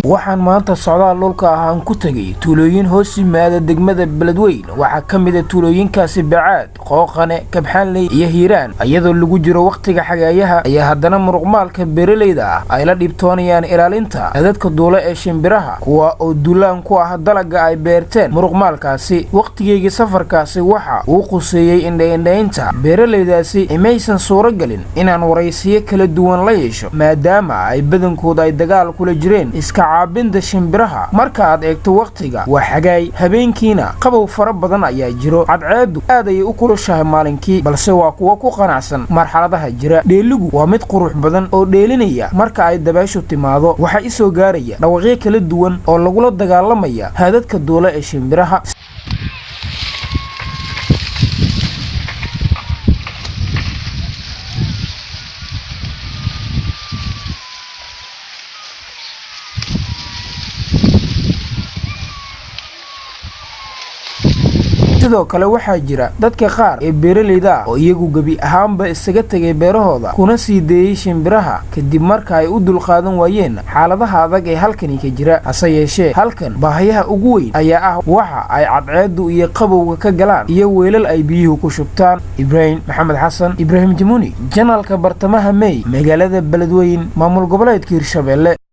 waxaan maanta socdaal dhulka ahaan ku tagay tuulooyin hoos yimaada degmada Beledweyne waxa kamid ah tuulooyinkaasi Bacaad, Qooqane, Kabxanley iyo Hiiraan iyadoo lagu jiro waqtiga xagaayaha ayaa haddana muruqmaalka beeraleyda ah ay la dhibtoonayaan ilaalinta dadka duula ee shimbiraha kuwa oo duulaan ku ah dalaga ay beerteen muruqmaalkaasi waqtigeega safarkaasi waxa uu quseeyay indhaynta beeraleydaasi imaysan suuro galin inaan waraysiyo kala duwan la yeesho maadaama ay badankooda ay dagaal kula jireen iska caabinta shimbiraha marka aad eegto waqtiga waa xagaay habeenkiina qabow fara badan ayaa jiro cadceedu aad ay u kulushahay maalinkii balse waa kuwa ku qanacsan marxaladaha jira dheeligu waa mid qurux badan oo dheelinaya marka ay dabaashu timaado waxa isoo gaaraya dhawaqyo kala duwan oo lagula dagaalamaya hadadka duula ee shimbiraha sidoo kale waxaa jira dadka qaar ee beeraleyda oo iyagu gabi ahaanba isaga tagay beerahooda kuna sii deeyay shimbiraha kadib marka ay u dulqaadan waayeen xaaladaha adag ee halkani ka jira hase yeeshee halkan baahiyaha ugu weyn ayaa ah waxa ay cadceedu iyo qabowga ka galaan iyo weelal ay biyuhu ku shubtaan Ibrahim Maxamed Xasan Ibrahim Jamuni janaalka bartamaha May magaalada Beledweyne maamul goboleedka Hirshabelle.